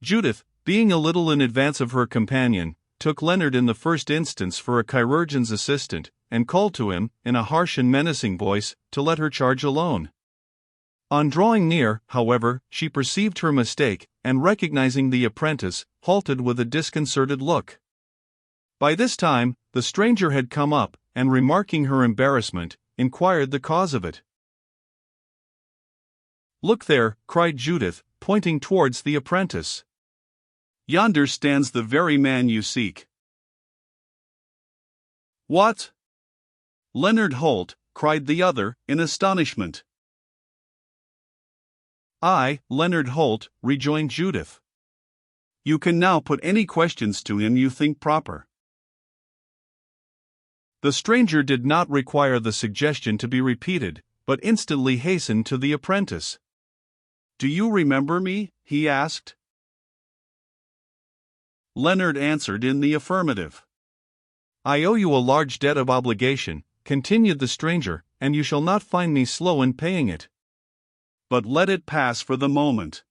Judith, being a little in advance of her companion, took Leonard in the first instance for a chirurgeon's assistant, and called to him, in a harsh and menacing voice, to let her charge alone. On drawing near, however, she perceived her mistake, and recognizing the apprentice, halted with a disconcerted look. By this time, the stranger had come up, and remarking her embarrassment, inquired the cause of it. "Look there," cried Judith, pointing towards the apprentice. "Yonder stands the very man you seek." "What? Leonard Holt," cried the other, in astonishment. "I, Leonard Holt," rejoined Judith. "You can now put any questions to him you think proper." The stranger did not require the suggestion to be repeated, but instantly hastened to the apprentice. "Do you remember me?" he asked. Leonard answered in the affirmative. "I owe you a large debt of obligation," continued the stranger, "and you shall not find me slow in paying it. But let it pass for the moment.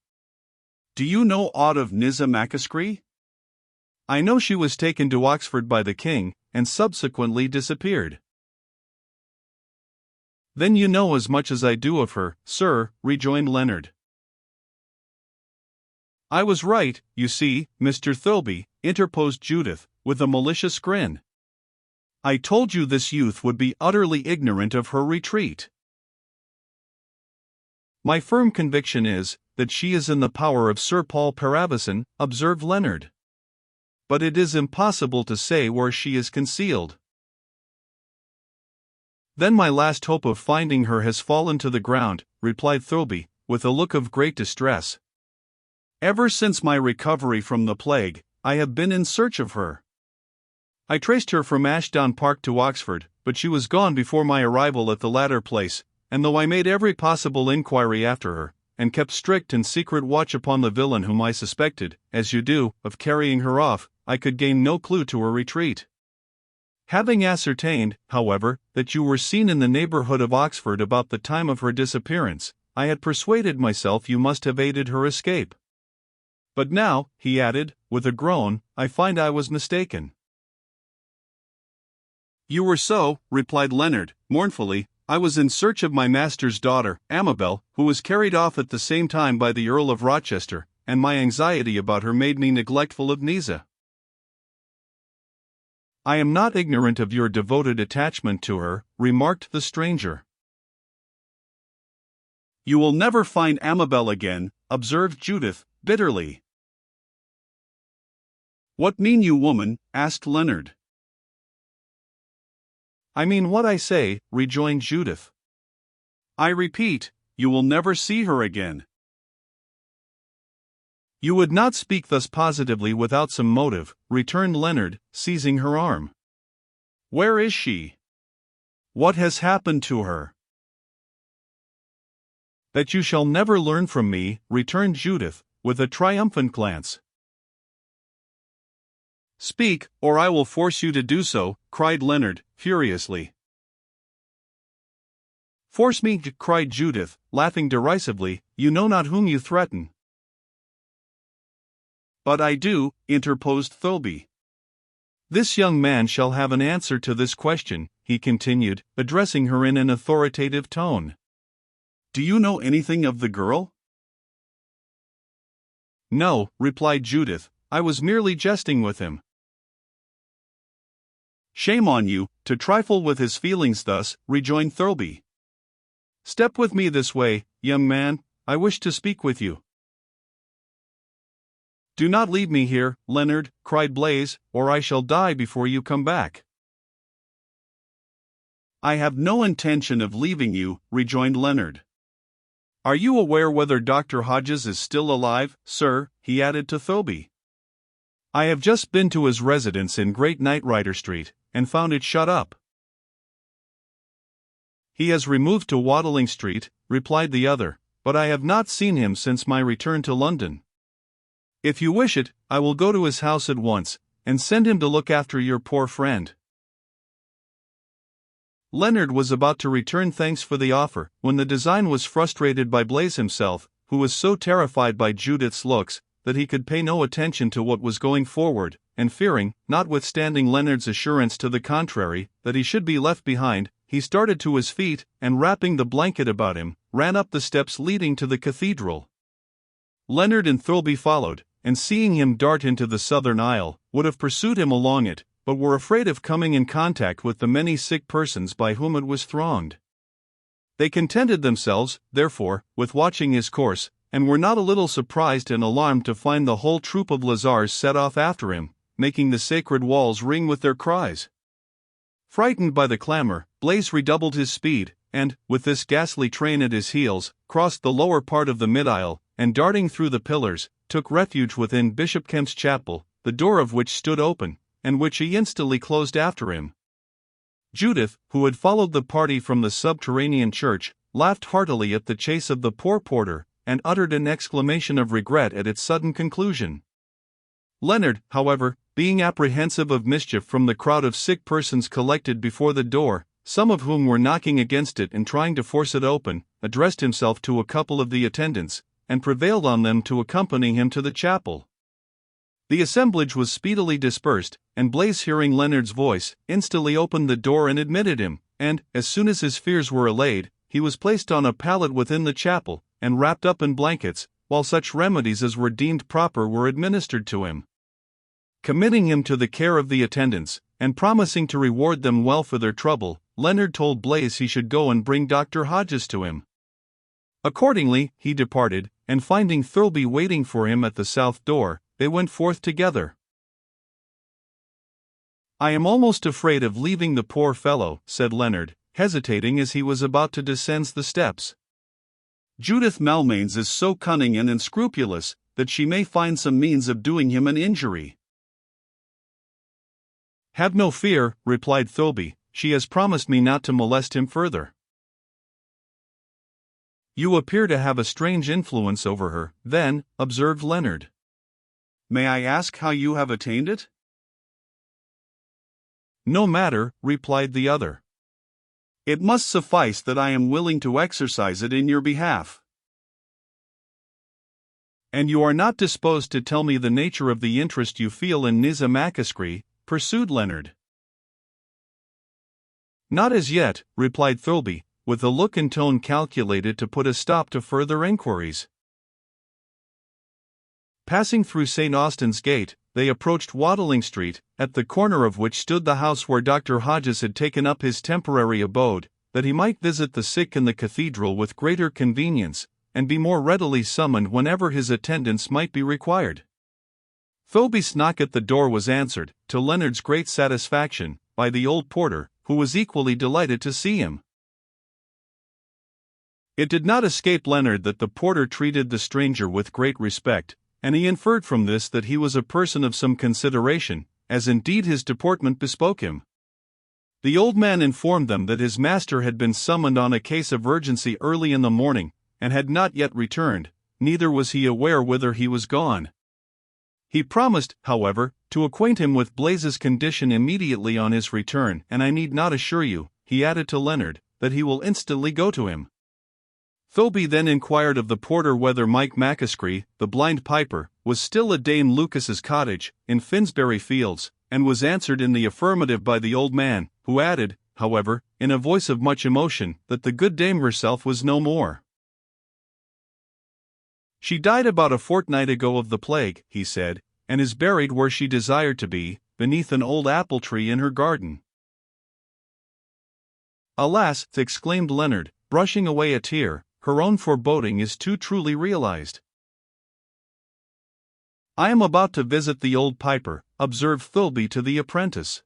Do you know aught of Nizza Macascree?" "I know she was taken to Oxford by the king, and subsequently disappeared." "Then you know as much as I do of her, sir," rejoined Leonard. "I was right, you see, Mr. Thirlby," interposed Judith, with a malicious grin. "I told you this youth would be utterly ignorant of her retreat." "My firm conviction is, that she is in the power of Sir Paul Paravison," observed Leonard. "But it is impossible to say where she is concealed." "Then my last hope of finding her has fallen to the ground," replied Thirlby, with a look of great distress. "Ever since my recovery from the plague, I have been in search of her. I traced her from Ashdown Park to Oxford, but she was gone before my arrival at the latter place, and though I made every possible inquiry after her, and kept strict and secret watch upon the villain whom I suspected, as you do, of carrying her off, I could gain no clue to her retreat. Having ascertained, however, that you were seen in the neighborhood of Oxford about the time of her disappearance, I had persuaded myself you must have aided her escape. But now," he added, with a groan, "I find I was mistaken." "You were so," replied Leonard, mournfully. "I was in search of my master's daughter, Amabel, who was carried off at the same time by the Earl of Rochester, and my anxiety about her made me neglectful of Nizza." "I am not ignorant of your devoted attachment to her," remarked the stranger. "You will never find Amabel again," observed Judith, bitterly. "What mean you, woman?" asked Leonard. "I mean what I say," rejoined Judith. "I repeat, you will never see her again." "You would not speak thus positively without some motive," returned Leonard, seizing her arm. "Where is she? What has happened to her?" "That you shall never learn from me," returned Judith, with a triumphant glance. "Speak, or I will force you to do so," cried Leonard, furiously. "Force me," cried Judith, laughing derisively, "you know not whom you threaten." "But I do," interposed Thirlby. "This young man shall have an answer to this question," he continued, addressing her in an authoritative tone. "Do you know anything of the girl?" "No," replied Judith, "I was merely jesting with him." "Shame on you, to trifle with his feelings thus," rejoined Thirlby. "Step with me this way, young man, I wish to speak with you." "Do not leave me here, Leonard," cried Blaise, "or I shall die before you come back." "I have no intention of leaving you," rejoined Leonard. "Are you aware whether Dr. Hodges is still alive, sir?" he added to Thirlby. "I have just been to his residence in Great Knightrider Street, and found it shut up." "He has removed to Watling Street," replied the other, "but I have not seen him since my return to London. If you wish it, I will go to his house at once, and send him to look after your poor friend." Leonard was about to return thanks for the offer, when the design was frustrated by Blaise himself, who was so terrified by Judith's looks, that he could pay no attention to what was going forward, and fearing, notwithstanding Leonard's assurance to the contrary, that he should be left behind, he started to his feet, and wrapping the blanket about him, ran up the steps leading to the cathedral. Leonard and Thirlby followed, and seeing him dart into the southern aisle, would have pursued him along it, but were afraid of coming in contact with the many sick persons by whom it was thronged. They contented themselves, therefore, with watching his course, and were not a little surprised and alarmed to find the whole troop of Lazars set off after him, making the sacred walls ring with their cries. Frightened by the clamor, Blaise redoubled his speed, and, with this ghastly train at his heels, crossed the lower part of the mid-aisle, and darting through the pillars, took refuge within Bishop Kemp's chapel, the door of which stood open, and which he instantly closed after him. Judith, who had followed the party from the subterranean church, laughed heartily at the chase of the poor porter, and uttered an exclamation of regret at its sudden conclusion. Leonard, however, being apprehensive of mischief from the crowd of sick persons collected before the door, some of whom were knocking against it and trying to force it open, addressed himself to a couple of the attendants, and prevailed on them to accompany him to the chapel. The assemblage was speedily dispersed, and Blaise, hearing Leonard's voice, instantly opened the door and admitted him, and, as soon as his fears were allayed, he was placed on a pallet within the chapel, and wrapped up in blankets, while such remedies as were deemed proper were administered to him. Committing him to the care of the attendants, and promising to reward them well for their trouble, Leonard told Blaise he should go and bring Dr. Hodges to him. Accordingly, he departed, and finding Thirlby waiting for him at the south door, they went forth together. "I am almost afraid of leaving the poor fellow," said Leonard, hesitating as he was about to descend the steps. "Judith Malmains is so cunning and unscrupulous, that she may find some means of doing him an injury." "Have no fear," replied Thirlby, "she has promised me not to molest him further." "You appear to have a strange influence over her, then," observed Leonard. "May I ask how you have attained it?" "No matter," replied the other. "It must suffice that I am willing to exercise it in your behalf." "And you are not disposed to tell me the nature of the interest you feel in Nizza Macaskri?" pursued Leonard. "Not as yet," replied Thirlby, with a look and tone calculated to put a stop to further inquiries. Passing through St. Austin's Gate, they approached Watling Street, at the corner of which stood the house where Dr. Hodges had taken up his temporary abode, that he might visit the sick in the cathedral with greater convenience, and be more readily summoned whenever his attendance might be required. Thirlby's knock at the door was answered, to Leonard's great satisfaction, by the old porter, who was equally delighted to see him. It did not escape Leonard that the porter treated the stranger with great respect, and he inferred from this that he was a person of some consideration, as indeed his deportment bespoke him. The old man informed them that his master had been summoned on a case of urgency early in the morning, and had not yet returned, neither was he aware whither he was gone. He promised, however, to acquaint him with Blaise's condition immediately on his return, and I need not assure you, he added to Leonard, that he will instantly go to him. Thirlby then inquired of the porter whether Mike Macaskri, the blind piper, was still at Dame Lucas's cottage, in Finsbury Fields, and was answered in the affirmative by the old man, who added, however, in a voice of much emotion, that the good dame herself was no more. "She died about a fortnight ago of the plague," he said, "and is buried where she desired to be, beneath an old apple tree in her garden." "Alas," exclaimed Leonard, brushing away a tear, "her own foreboding is too truly realized." "I am about to visit the old piper," observed Thirlby to the apprentice.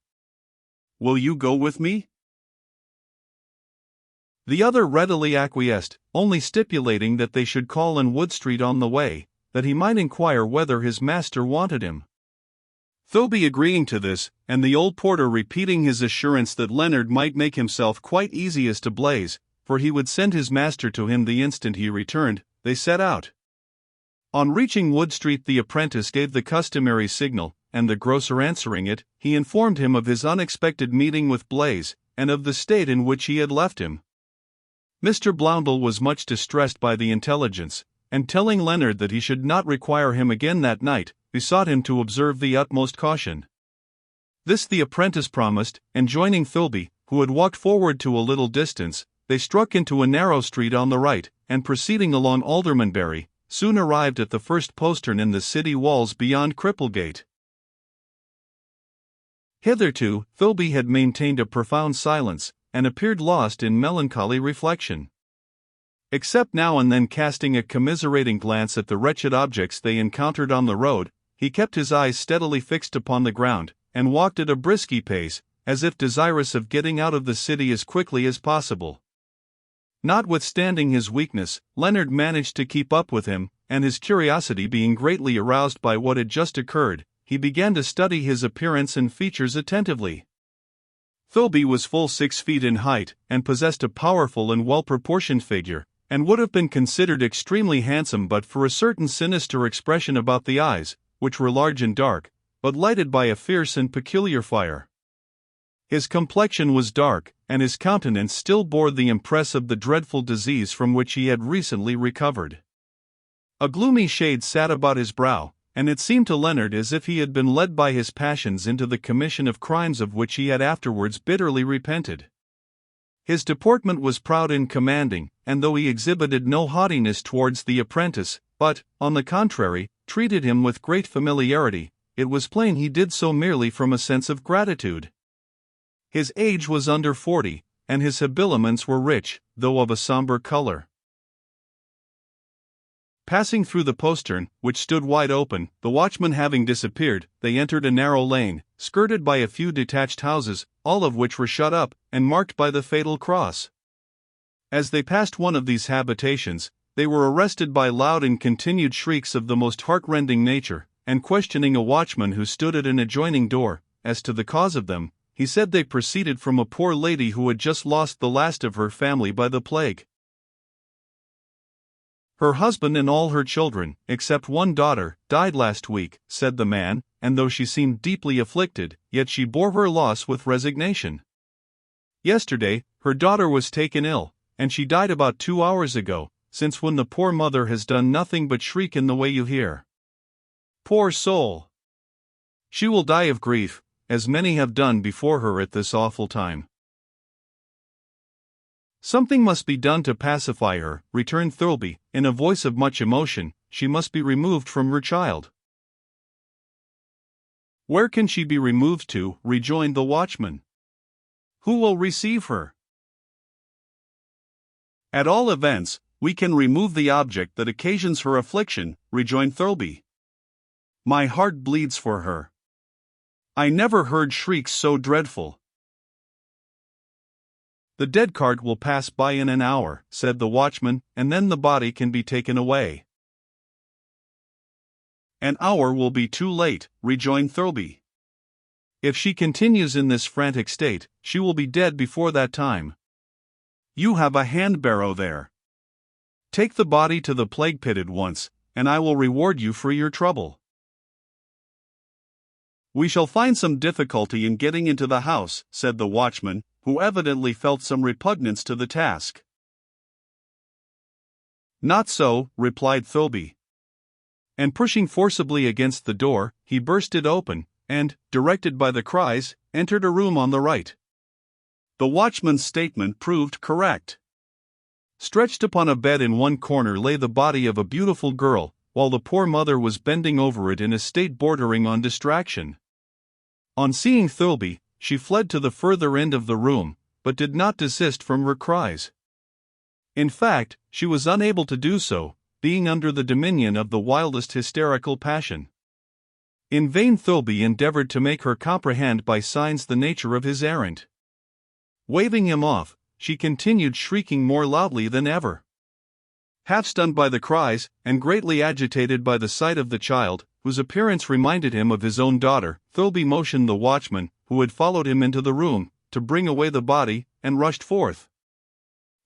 "Will you go with me?" The other readily acquiesced, only stipulating that they should call in Wood Street on the way, that he might inquire whether his master wanted him. Thirlby agreeing to this, and the old porter repeating his assurance that Leonard might make himself quite easy as to Blaise, for he would send his master to him the instant he returned, they set out. On reaching Wood Street, the apprentice gave the customary signal, and the grocer answering it, he informed him of his unexpected meeting with Blaise, and of the state in which he had left him. Mr. Bloundell was much distressed by the intelligence, and telling Leonard that he should not require him again that night, besought him to observe the utmost caution. This the apprentice promised, and joining Thirlby, who had walked forward to a little distance, they struck into a narrow street on the right, and proceeding along Aldermanbury, soon arrived at the first postern in the city walls beyond Cripplegate. Hitherto, Thirlby had maintained a profound silence, and appeared lost in melancholy reflection. Except now and then casting a commiserating glance at the wretched objects they encountered on the road, he kept his eyes steadily fixed upon the ground, and walked at a brisky pace, as if desirous of getting out of the city as quickly as possible. Notwithstanding his weakness, Leonard managed to keep up with him, and his curiosity being greatly aroused by what had just occurred, he began to study his appearance and features attentively. Thirlby was full 6 feet in height, and possessed a powerful and well-proportioned figure, and would have been considered extremely handsome but for a certain sinister expression about the eyes, which were large and dark, but lighted by a fierce and peculiar fire. His complexion was dark, and his countenance still bore the impress of the dreadful disease from which he had recently recovered. A gloomy shade sat about his brow, and it seemed to Leonard as if he had been led by his passions into the commission of crimes of which he had afterwards bitterly repented. His deportment was proud and commanding, and though he exhibited no haughtiness towards the apprentice, but, on the contrary, treated him with great familiarity, it was plain he did so merely from a sense of gratitude. His age was under 40, and his habiliments were rich, though of a sombre color. Passing through the postern, which stood wide open, the watchman having disappeared, they entered a narrow lane, skirted by a few detached houses, all of which were shut up, and marked by the fatal cross. As they passed one of these habitations, they were arrested by loud and continued shrieks of the most heart-rending nature, and questioning a watchman who stood at an adjoining door, as to the cause of them, he said they proceeded from a poor lady who had just lost the last of her family by the plague. Her husband and all her children, except one daughter, died last week, said the man, and though she seemed deeply afflicted, yet she bore her loss with resignation. Yesterday, her daughter was taken ill, and she died about 2 hours ago, since when the poor mother has done nothing but shriek in the way you hear. Poor soul! She will die of grief, as many have done before her at this awful time. Something must be done to pacify her, returned Thirlby, in a voice of much emotion. She must be removed from her child. Where can she be removed to? Rejoined the watchman. Who will receive her? At all events, we can remove the object that occasions her affliction, rejoined Thirlby. My heart bleeds for her. I never heard shrieks so dreadful. The dead cart will pass by in an hour, said the watchman, and then the body can be taken away. An hour will be too late, rejoined Thirlby. If she continues in this frantic state, she will be dead before that time. You have a hand-barrow there. Take the body to the plague pit at once, and I will reward you for your trouble. We shall find some difficulty in getting into the house, said the watchman, who evidently felt some repugnance to the task. Not so, replied Thirlby. And pushing forcibly against the door, he burst it open, and, directed by the cries, entered a room on the right. The watchman's statement proved correct. Stretched upon a bed in one corner lay the body of a beautiful girl, while the poor mother was bending over it in a state bordering on distraction. On seeing Thirlby, she fled to the further end of the room, but did not desist from her cries. In fact, she was unable to do so, being under the dominion of the wildest hysterical passion. In vain Thirlby endeavored to make her comprehend by signs the nature of his errand. Waving him off, she continued shrieking more loudly than ever. Half stunned by the cries, and greatly agitated by the sight of the child, whose appearance reminded him of his own daughter, Thirlby motioned the watchman, who had followed him into the room, to bring away the body, and rushed forth.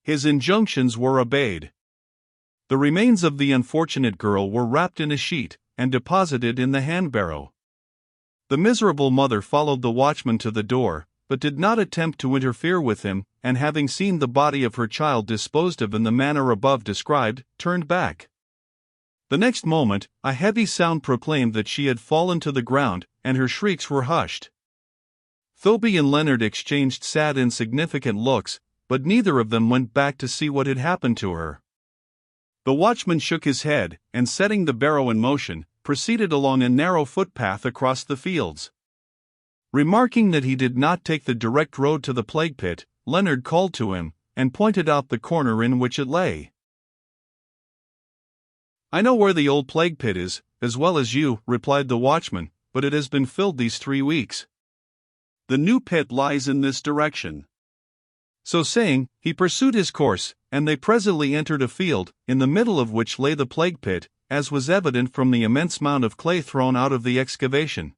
His injunctions were obeyed. The remains of the unfortunate girl were wrapped in a sheet, and deposited in the hand-barrow. The miserable mother followed the watchman to the door, but did not attempt to interfere with him, and having seen the body of her child disposed of in the manner above described, turned back. The next moment, a heavy sound proclaimed that she had fallen to the ground, and her shrieks were hushed. Thirlby and Leonard exchanged sad and significant looks, but neither of them went back to see what had happened to her. The watchman shook his head, and setting the barrow in motion, proceeded along a narrow footpath across the fields. Remarking that he did not take the direct road to the plague pit, Leonard called to him, and pointed out the corner in which it lay. "I know where the old plague pit is, as well as you," replied the watchman, "but it has been filled these 3 weeks. The new pit lies in this direction." So saying, he pursued his course, and they presently entered a field, in the middle of which lay the plague pit, as was evident from the immense mound of clay thrown out of the excavation.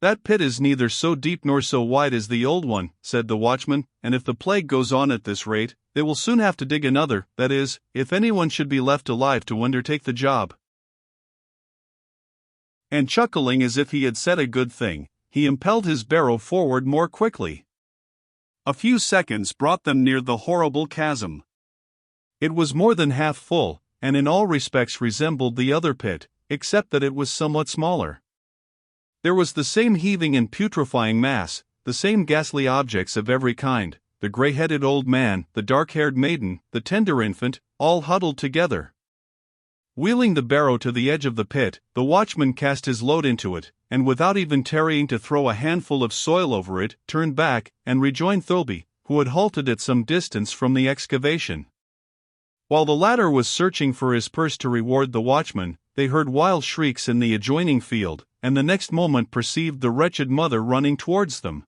"That pit is neither so deep nor so wide as the old one," said the watchman, "and if the plague goes on at this rate, they will soon have to dig another, that is, if anyone should be left alive to undertake the job." And chuckling as if he had said a good thing, he impelled his barrow forward more quickly. A few seconds brought them near the horrible chasm. It was more than half full, and in all respects resembled the other pit, except that it was somewhat smaller. There was the same heaving and putrefying mass, the same ghastly objects of every kind, the grey-headed old man, the dark-haired maiden, the tender infant, all huddled together. Wheeling the barrow to the edge of the pit, the watchman cast his load into it, and without even tarrying to throw a handful of soil over it, turned back, and rejoined Thirlby, who had halted at some distance from the excavation. While the latter was searching for his purse to reward the watchman, they heard wild shrieks in the adjoining field, and the next moment perceived the wretched mother running towards them.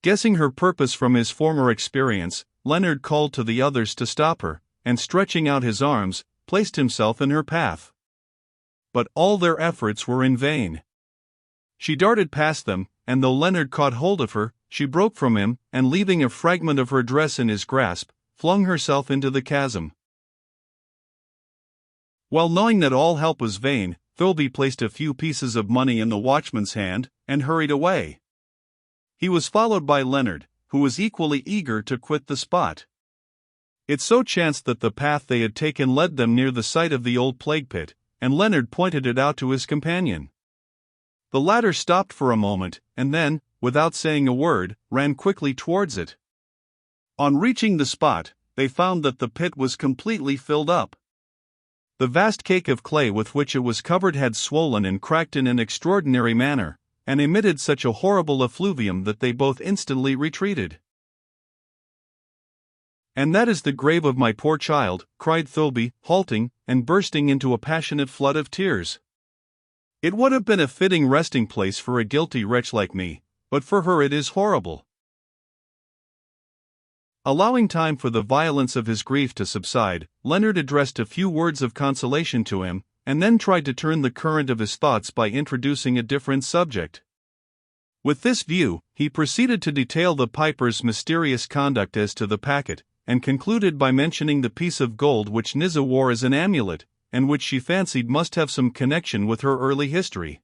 Guessing her purpose from his former experience, Leonard called to the others to stop her, and stretching out his arms, placed himself in her path. But all their efforts were in vain. She darted past them, and though Leonard caught hold of her, she broke from him, and leaving a fragment of her dress in his grasp, flung herself into the chasm. Well knowing that all help was vain, Thirlby placed a few pieces of money in the watchman's hand, and hurried away. He was followed by Leonard, who was equally eager to quit the spot. It so chanced that the path they had taken led them near the site of the old plague pit, and Leonard pointed it out to his companion. The latter stopped for a moment, and then, without saying a word, ran quickly towards it. On reaching the spot, they found that the pit was completely filled up. The vast cake of clay with which it was covered had swollen and cracked in an extraordinary manner, and emitted such a horrible effluvium that they both instantly retreated. "And that is the grave of my poor child," cried Thirlby, halting, and bursting into a passionate flood of tears. "It would have been a fitting resting place for a guilty wretch like me, but for her it is horrible." Allowing time for the violence of his grief to subside, Leonard addressed a few words of consolation to him, and then tried to turn the current of his thoughts by introducing a different subject. With this view, he proceeded to detail the piper's mysterious conduct as to the packet, and concluded by mentioning the piece of gold which Nizza wore as an amulet, and which she fancied must have some connection with her early history.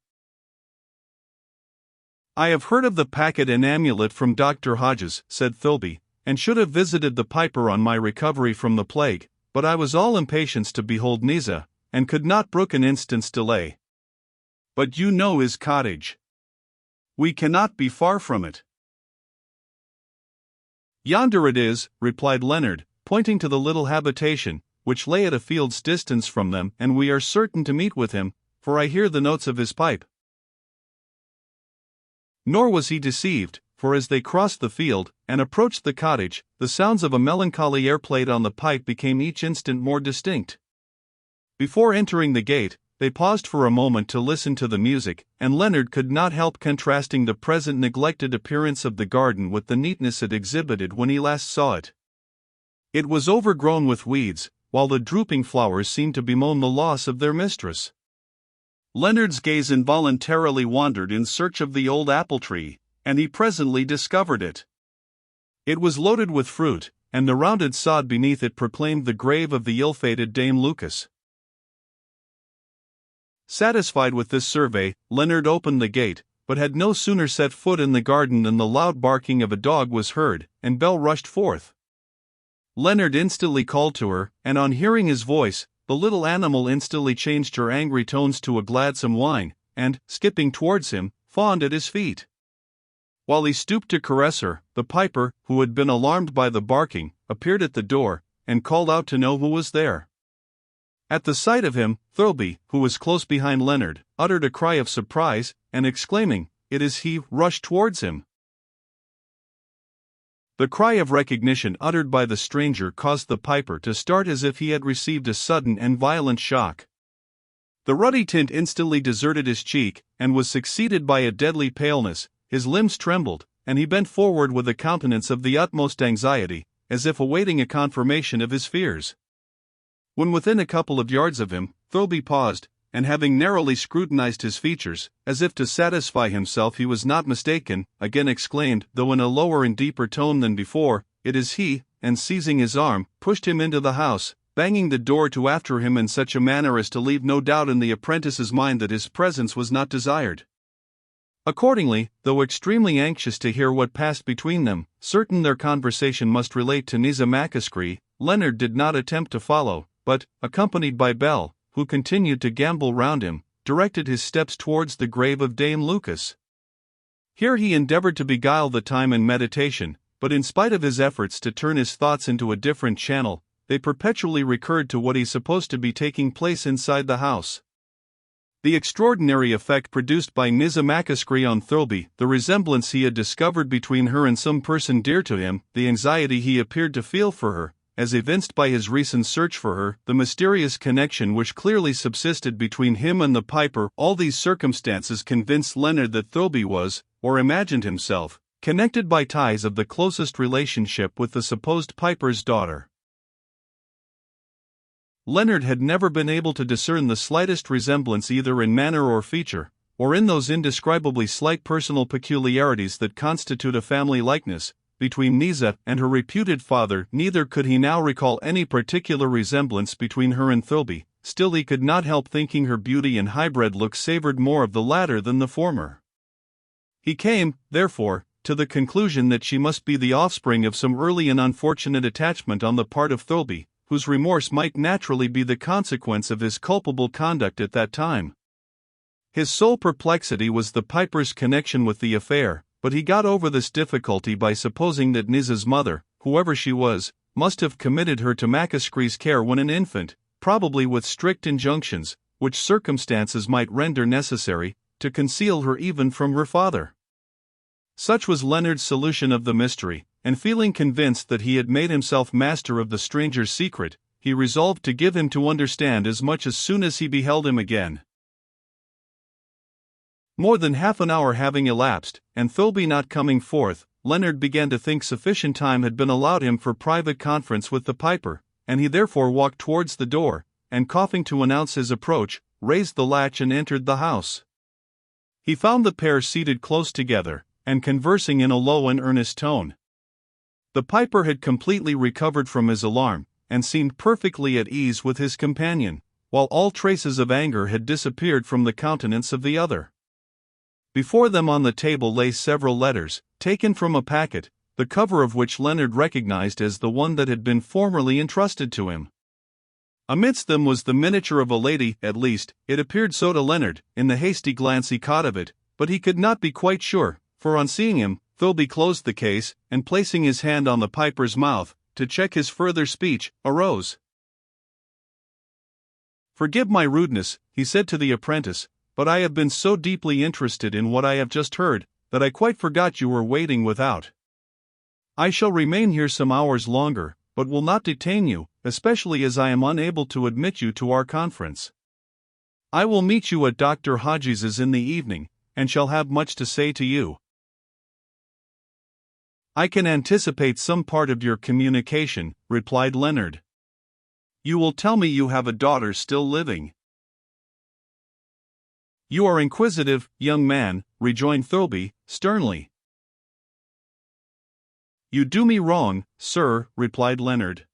"I have heard of the packet and amulet from Dr. Hodges," said Thirlby, "and should have visited the piper on my recovery from the plague, but I was all impatience to behold Nizza, and could not brook an instant's delay. But you know his cottage. We cannot be far from it." "Yonder it is," replied Leonard, pointing to the little habitation, which lay at a field's distance from them, "and we are certain to meet with him, for I hear the notes of his pipe." Nor was he deceived, for as they crossed the field, and approached the cottage, the sounds of a melancholy air played on the pipe became each instant more distinct. Before entering the gate, they paused for a moment to listen to the music, and Leonard could not help contrasting the present neglected appearance of the garden with the neatness it exhibited when he last saw it. It was overgrown with weeds, while the drooping flowers seemed to bemoan the loss of their mistress. Leonard's gaze involuntarily wandered in search of the old apple tree, and he presently discovered it. It was loaded with fruit, and the rounded sod beneath it proclaimed the grave of the ill-fated Dame Lucas. Satisfied with this survey, Leonard opened the gate, but had no sooner set foot in the garden than the loud barking of a dog was heard, and Belle rushed forth. Leonard instantly called to her, and on hearing his voice, the little animal instantly changed her angry tones to a gladsome whine, and, skipping towards him, fawned at his feet. While he stooped to caress her, the piper, who had been alarmed by the barking, appeared at the door, and called out to know who was there. At the sight of him, Thirlby, who was close behind Leonard, uttered a cry of surprise, and exclaiming, "It is he," rushed towards him. The cry of recognition uttered by the stranger caused the piper to start as if he had received a sudden and violent shock. The ruddy tint instantly deserted his cheek, and was succeeded by a deadly paleness. His limbs trembled, and he bent forward with a countenance of the utmost anxiety, as if awaiting a confirmation of his fears. When within a couple of yards of him, Thirlby paused, and having narrowly scrutinized his features, as if to satisfy himself he was not mistaken, again exclaimed, though in a lower and deeper tone than before, "It is he," and seizing his arm, pushed him into the house, banging the door to after him in such a manner as to leave no doubt in the apprentice's mind that his presence was not desired. Accordingly, though extremely anxious to hear what passed between them, certain their conversation must relate to Nisa Macascree, Leonard did not attempt to follow, but, accompanied by Bell, who continued to gambol round him, directed his steps towards the grave of Dame Lucas. Here he endeavored to beguile the time in meditation, but in spite of his efforts to turn his thoughts into a different channel, they perpetually recurred to what he supposed to be taking place inside the house. The extraordinary effect produced by Nisa Macascree on Thirlby, the resemblance he had discovered between her and some person dear to him, the anxiety he appeared to feel for her, as evinced by his recent search for her, the mysterious connection which clearly subsisted between him and the piper, all these circumstances convinced Leonard that Thirlby was, or imagined himself, connected by ties of the closest relationship with the supposed piper's daughter. Leonard had never been able to discern the slightest resemblance either in manner or feature, or in those indescribably slight personal peculiarities that constitute a family likeness, between Nisa and her reputed father. Neither could he now recall any particular resemblance between her and Thirlby, still he could not help thinking her beauty and high-bred looks savored more of the latter than the former. He came, therefore, to the conclusion that she must be the offspring of some early and unfortunate attachment on the part of Thirlby, whose remorse might naturally be the consequence of his culpable conduct at that time. His sole perplexity was the piper's connection with the affair, but he got over this difficulty by supposing that Nisa's mother, whoever she was, must have committed her to Macascree's care when an infant, probably with strict injunctions, which circumstances might render necessary, to conceal her even from her father. Such was Leonard's solution of the mystery, and feeling convinced that he had made himself master of the stranger's secret, he resolved to give him to understand as much as soon as he beheld him again. More than half an hour having elapsed, and Thirlby not coming forth, Leonard began to think sufficient time had been allowed him for private conference with the piper, and he therefore walked towards the door, and coughing to announce his approach, raised the latch and entered the house. He found the pair seated close together, and conversing in a low and earnest tone. The piper had completely recovered from his alarm, and seemed perfectly at ease with his companion, while all traces of anger had disappeared from the countenance of the other. Before them on the table lay several letters, taken from a packet, the cover of which Leonard recognized as the one that had been formerly entrusted to him. Amidst them was the miniature of a lady, at least, it appeared so to Leonard, in the hasty glance he caught of it, but he could not be quite sure, for on seeing him, Thirlby closed the case, and placing his hand on the piper's mouth, to check his further speech, arose. "Forgive my rudeness," he said to the apprentice, "but I have been so deeply interested in what I have just heard, that I quite forgot you were waiting without. I shall remain here some hours longer, but will not detain you, especially as I am unable to admit you to our conference. I will meet you at Dr. Hodges's in the evening, and shall have much to say to you. I can anticipate some part of your communication," replied Leonard. "You will tell me you have a daughter still living." "You are inquisitive, young man," rejoined Thirlby, sternly. "You do me wrong, sir," replied Leonard.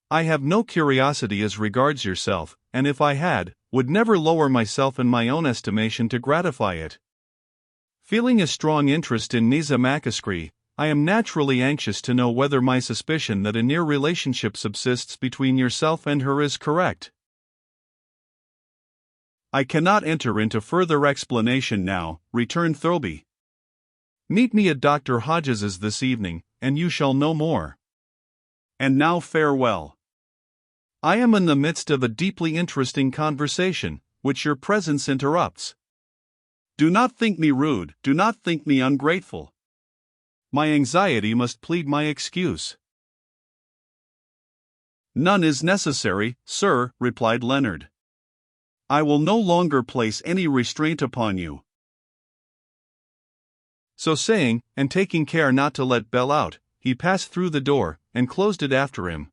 "I have no curiosity as regards yourself, and if I had, would never lower myself in my own estimation to gratify it. Feeling a strong interest in Nisa Macascree, I am naturally anxious to know whether my suspicion that a near relationship subsists between yourself and her is correct." I cannot enter into further explanation now, returned Thirlby. Meet me at Dr. Hodges's this evening, and you shall know more. And now farewell. I am in the midst of a deeply interesting conversation, which your presence interrupts. Do not think me rude, do not think me ungrateful. My anxiety must plead my excuse. None is necessary, sir, replied Leonard. I will no longer place any restraint upon you. So saying, and taking care not to let Bell out, he passed through the door, and closed it after him.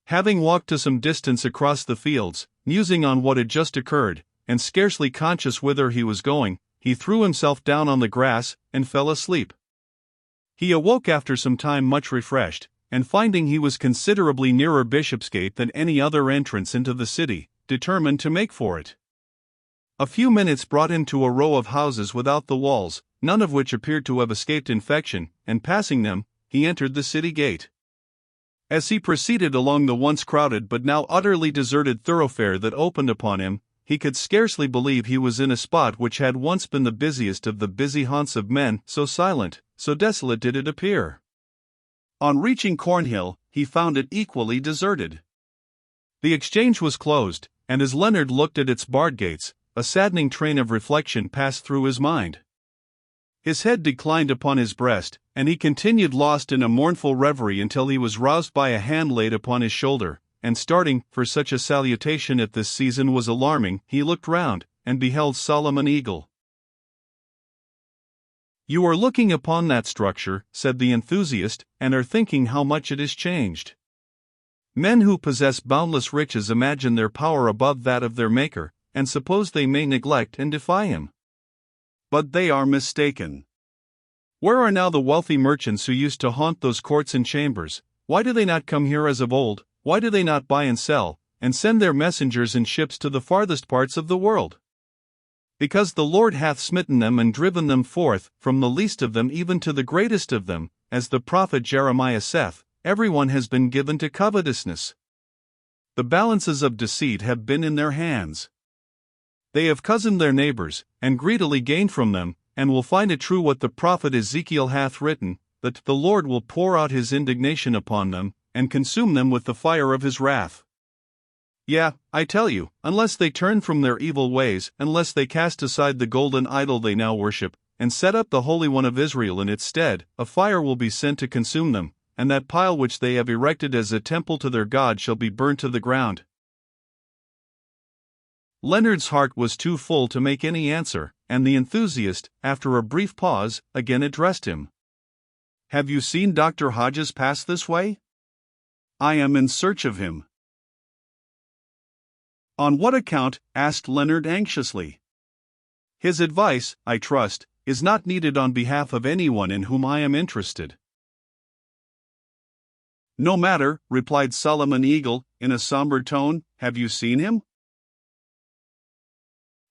Having walked to some distance across the fields, musing on what had just occurred, and scarcely conscious whither he was going, he threw himself down on the grass, and fell asleep. He awoke after some time much refreshed, and finding he was considerably nearer Bishopsgate than any other entrance into the city, determined to make for it. A few minutes brought him to a row of houses without the walls, none of which appeared to have escaped infection, and passing them, he entered the city gate. As he proceeded along the once crowded but now utterly deserted thoroughfare that opened upon him, he could scarcely believe he was in a spot which had once been the busiest of the busy haunts of men, so silent, so desolate did it appear. On reaching Cornhill, he found it equally deserted. The exchange was closed, and as Leonard looked at its barred gates, a saddening train of reflection passed through his mind. His head declined upon his breast, and he continued lost in a mournful reverie until he was roused by a hand laid upon his shoulder, and starting, for such a salutation at this season was alarming, he looked round, and beheld Solomon Eagle. "You are looking upon that structure," said the enthusiast, "and are thinking how much it is changed. Men who possess boundless riches imagine their power above that of their Maker, and suppose they may neglect and defy him. But they are mistaken. Where are now the wealthy merchants who used to haunt those courts and chambers? Why do they not come here as of old? Why do they not buy and sell, and send their messengers in ships to the farthest parts of the world? Because the Lord hath smitten them and driven them forth, from the least of them even to the greatest of them, as the prophet Jeremiah saith, everyone has been given to covetousness. The balances of deceit have been in their hands. They have cozened their neighbors, and greedily gained from them, and will find it true what the prophet Ezekiel hath written, that the Lord will pour out his indignation upon them, and consume them with the fire of his wrath. Yea, I tell you, unless they turn from their evil ways, unless they cast aside the golden idol they now worship, and set up the Holy One of Israel in its stead, a fire will be sent to consume them, and that pile which they have erected as a temple to their God shall be burnt to the ground." Leonard's heart was too full to make any answer, and the enthusiast, after a brief pause, again addressed him. "Have you seen Dr. Hodges pass this way?" "I am in search of him." "On what account?" asked Leonard anxiously. "His advice, I trust, is not needed on behalf of anyone in whom I am interested." "No matter," replied Solomon Eagle, in a somber tone, "have you seen him?"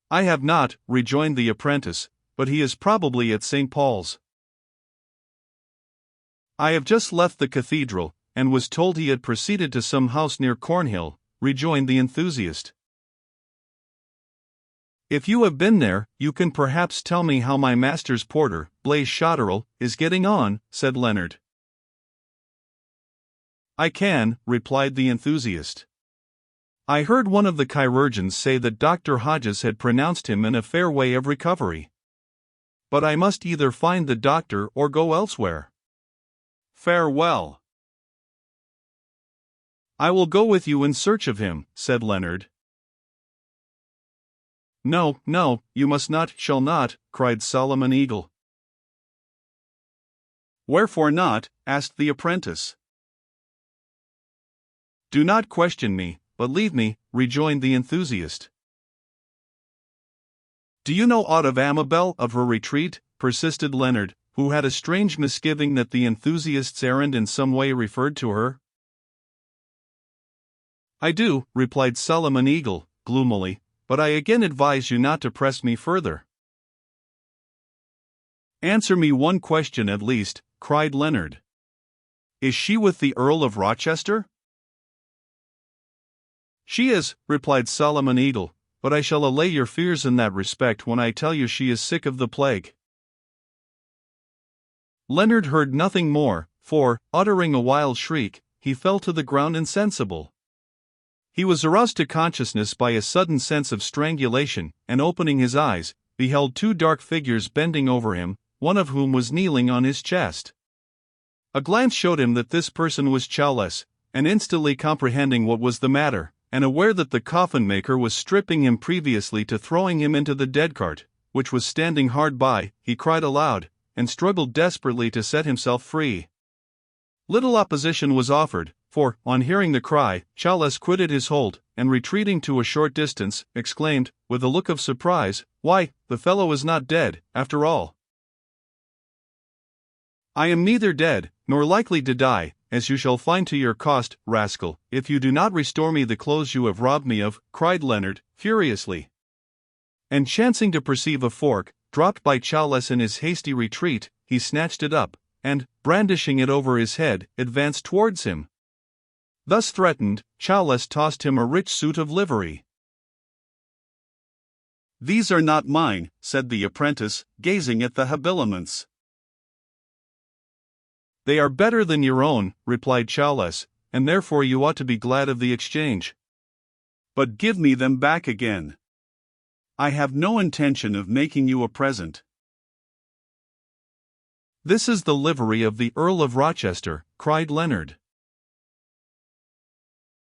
"I have not," rejoined the apprentice, "but he is probably at St. Paul's." "I have just left the cathedral, and was told he had proceeded to some house near Cornhill," rejoined the enthusiast. "If you have been there, you can perhaps tell me how my master's porter, Blaise Shotterel, is getting on," said Leonard. "I can," replied the enthusiast. "I heard one of the chirurgeons say that Dr. Hodges had pronounced him in a fair way of recovery. But I must either find the doctor or go elsewhere. Farewell." "I will go with you in search of him," said Leonard. "No, no, you must not, shall not," cried Solomon Eagle. "Wherefore not?" asked the apprentice. "Do not question me, but leave me," rejoined the enthusiast. "Do you know aught of Amabel, of her retreat?" persisted Leonard, who had a strange misgiving that the enthusiast's errand in some way referred to her. "I do," replied Solomon Eagle, gloomily, "but I again advise you not to press me further." "Answer me one question at least," cried Leonard. "Is she with the Earl of Rochester?" "She is," replied Solomon Eagle, but I shall allay your fears in that respect when I tell you she is sick of the plague." Leonard heard nothing more, for, uttering a wild shriek, he fell to the ground insensible. He was aroused to consciousness by a sudden sense of strangulation, and opening his eyes, beheld two dark figures bending over him, one of whom was kneeling on his chest. A glance showed him that this person was Chowless, and instantly comprehending what was the matter, and aware that the coffin-maker was stripping him previously to throwing him into the dead cart, which was standing hard by, he cried aloud, and struggled desperately to set himself free. Little opposition was offered, for, on hearing the cry, Chowless quitted his hold, and retreating to a short distance, exclaimed, with a look of surprise, "Why, the fellow is not dead, after all." "I am neither dead, nor likely to die, as you shall find to your cost, rascal, if you do not restore me the clothes you have robbed me of," cried Leonard, furiously. And chancing to perceive a fork, dropped by Chowless in his hasty retreat, he snatched it up, and, brandishing it over his head, advanced towards him. Thus threatened, Chowless tossed him a rich suit of livery. "These are not mine," said the apprentice, gazing at the habiliments. "They are better than your own," replied Chowless, "and therefore you ought to be glad of the exchange. But give me them back again. I have no intention of making you a present." "This is the livery of the Earl of Rochester," cried Leonard.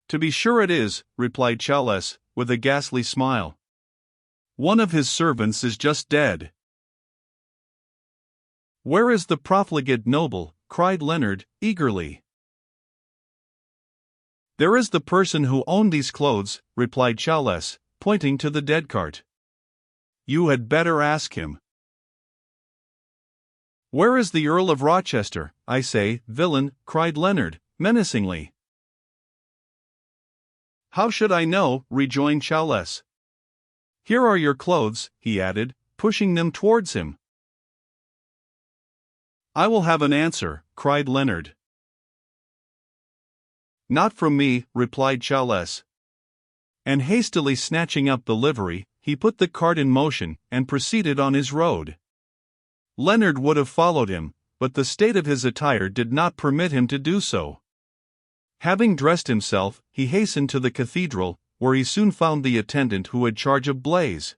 "To be sure it is," replied Chowless, with a ghastly smile. "One of his servants is just dead." "Where is the profligate noble?" cried Leonard, eagerly. "There is the person who owned these clothes," replied Chowless, pointing to the dead cart. "You had better ask him." "Where is the Earl of Rochester, I say, villain?" cried Leonard, menacingly. "How should I know?" rejoined Chowless. "Here are your clothes," he added, pushing them towards him. "I will have an answer," cried Leonard. "Not from me," replied Chowless. And hastily snatching up the livery, he put the cart in motion, and proceeded on his road. Leonard would have followed him, but the state of his attire did not permit him to do so. Having dressed himself, he hastened to the cathedral, where he soon found the attendant who had charge of Blaise.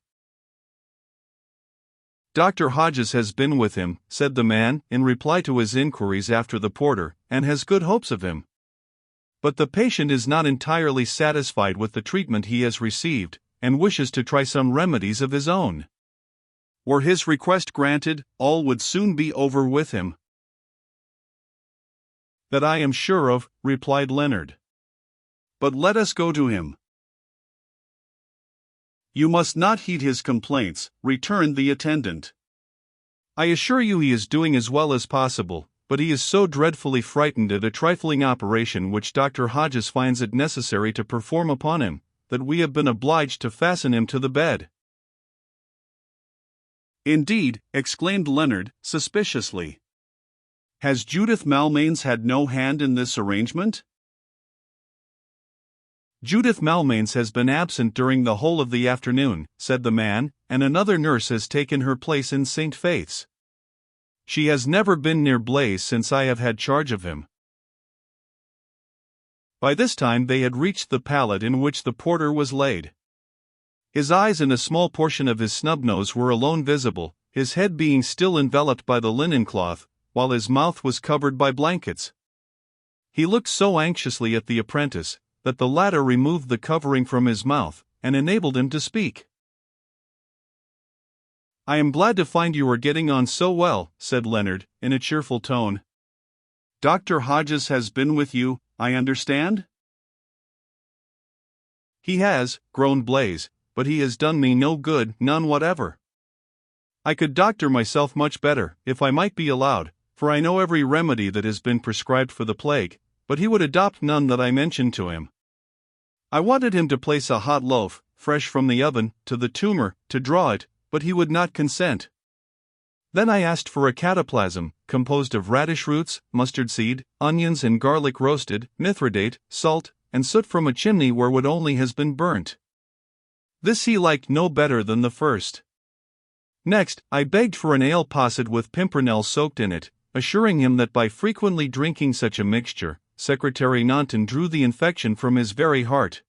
"Dr. Hodges has been with him," said the man, in reply to his inquiries after the porter, "and has good hopes of him. But the patient is not entirely satisfied with the treatment he has received, and wishes to try some remedies of his own. Were his request granted, all would soon be over with him." "That I am sure of," replied Leonard. "But let us go to him." "You must not heed his complaints," returned the attendant. "I assure you he is doing as well as possible, but he is so dreadfully frightened at a trifling operation which Dr. Hodges finds it necessary to perform upon him, that we have been obliged to fasten him to the bed." "Indeed," exclaimed Leonard, suspiciously. "Has Judith Malmains had no hand in this arrangement?" "Judith Malmains has been absent during the whole of the afternoon," said the man, "and another nurse has taken her place in St. Faith's. She has never been near Blaise since I have had charge of him." By this time they had reached the pallet in which the porter was laid. His eyes and a small portion of his snub nose were alone visible, his head being still enveloped by the linen cloth, while his mouth was covered by blankets. He looked so anxiously at the apprentice, that the latter removed the covering from his mouth, and enabled him to speak. "I am glad to find you are getting on so well," said Leonard, in a cheerful tone. "Dr. Hodges has been with you, I understand?" "He has," groaned Blaise, "but he has done me no good, none whatever. I could doctor myself much better, if I might be allowed, for I know every remedy that has been prescribed for the plague, but he would adopt none that I mentioned to him. I wanted him to place a hot loaf, fresh from the oven, to the tumor, to draw it, but he would not consent. Then I asked for a cataplasm, composed of radish roots, mustard seed, onions and garlic roasted, mithridate, salt, and soot from a chimney where wood only has been burnt. This he liked no better than the first. Next, I begged for an ale posset with pimpernel soaked in it, assuring him that by frequently drinking such a mixture, Secretary Naunton drew the infection from his very heart.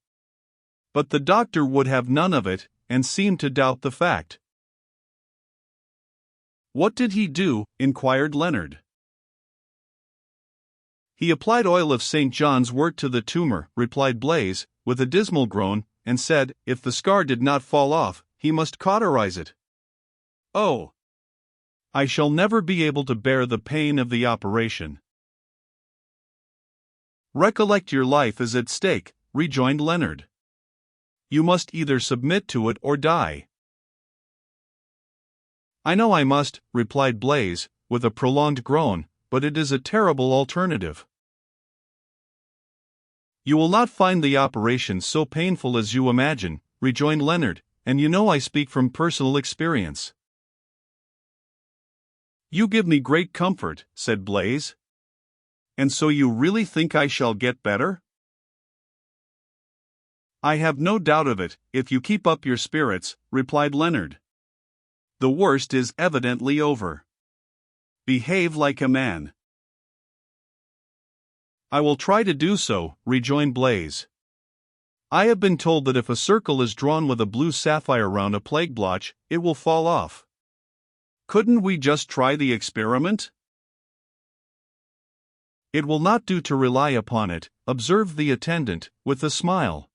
But the doctor would have none of it, and seemed to doubt the fact. What did he do? Inquired Leonard. He applied oil of St. John's wort to the tumor, replied Blaise, with a dismal groan, and said, if the scar did not fall off, he must cauterize it. Oh! I shall never be able to bear the pain of the operation. Recollect your life is at stake, rejoined Leonard. You must either submit to it or die. I know I must, replied Blaise, with a prolonged groan, but it is a terrible alternative. You will not find the operation so painful as you imagine, rejoined Leonard, and you know I speak from personal experience. You give me great comfort, said Blaise. And so you really think I shall get better? I have no doubt of it, if you keep up your spirits, replied Leonard. The worst is evidently over. Behave like a man. I will try to do so, rejoined Blaise. I have been told that if a circle is drawn with a blue sapphire round a plague blotch, it will fall off. Couldn't we just try the experiment? It will not do to rely upon it, observed the attendant, with a smile.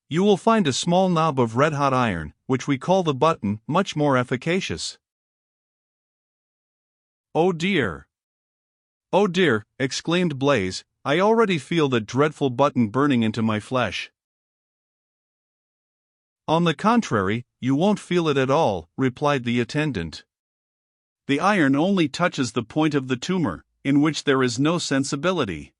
You will find a small knob of red-hot iron, which we call the button, much more efficacious. Oh dear! Oh dear, exclaimed Blaise, I already feel that dreadful button burning into my flesh. On the contrary, you won't feel it at all, replied the attendant. The iron only touches the point of the tumor, in which there is no sensibility.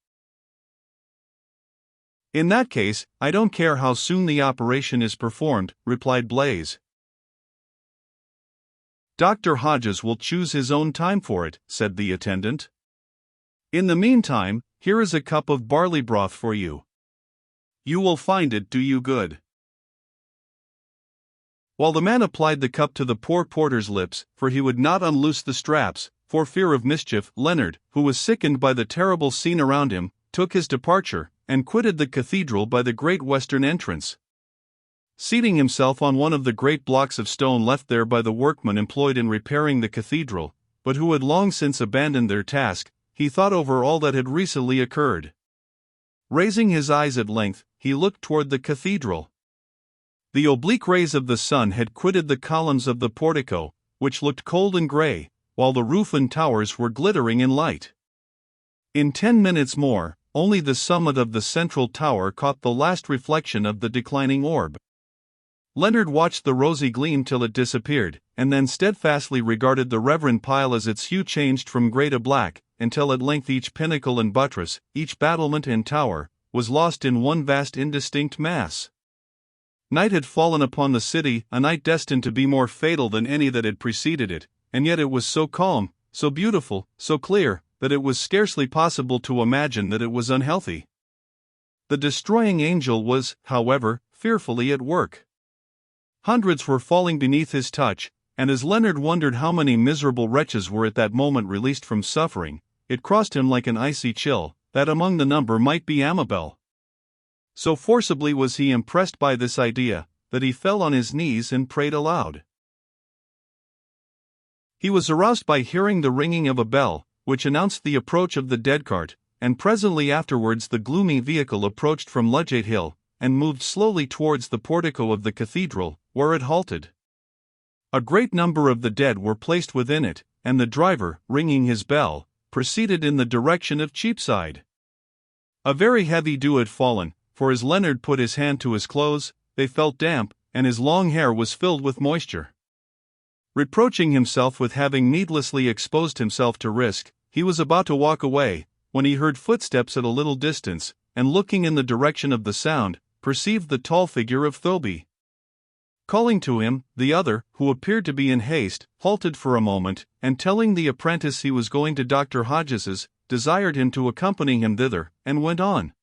In that case, I don't care how soon the operation is performed, replied Blaise. Dr. Hodges will choose his own time for it, said the attendant. In the meantime, here is a cup of barley broth for you. You will find it do you good. While the man applied the cup to the poor porter's lips, for he would not unloose the straps, for fear of mischief, Leonard, who was sickened by the terrible scene around him, took his departure, and quitted the cathedral by the great western entrance. Seating himself on one of the great blocks of stone left there by the workmen employed in repairing the cathedral, but who had long since abandoned their task, he thought over all that had recently occurred. Raising his eyes at length, he looked toward the cathedral. The oblique rays of the sun had quitted the columns of the portico, which looked cold and grey, while the roof and towers were glittering in light. In 10 minutes more, only the summit of the central tower caught the last reflection of the declining orb. Leonard watched the rosy gleam till it disappeared, and then steadfastly regarded the reverend pile as its hue changed from grey to black, until at length each pinnacle and buttress, each battlement and tower, was lost in one vast indistinct mass. Night had fallen upon the city, a night destined to be more fatal than any that had preceded it, and yet it was so calm, so beautiful, so clear, that it was scarcely possible to imagine that it was unhealthy. The destroying angel was, however, fearfully at work. Hundreds were falling beneath his touch, and as Leonard wondered how many miserable wretches were at that moment released from suffering, it crossed him like an icy chill, that among the number might be Amabel. So forcibly was he impressed by this idea, that he fell on his knees and prayed aloud. He was aroused by hearing the ringing of a bell, which announced the approach of the dead cart, and presently afterwards the gloomy vehicle approached from Ludgate Hill, and moved slowly towards the portico of the cathedral, where it halted. A great number of the dead were placed within it, and the driver, ringing his bell, proceeded in the direction of Cheapside. A very heavy dew had fallen, for as Leonard put his hand to his clothes, they felt damp, and his long hair was filled with moisture. Reproaching himself with having needlessly exposed himself to risk, he was about to walk away, when he heard footsteps at a little distance, and looking in the direction of the sound, perceived the tall figure of Thirlby. Calling to him, the other, who appeared to be in haste, halted for a moment, and telling the apprentice he was going to Dr. Hodges's, desired him to accompany him thither, and went on.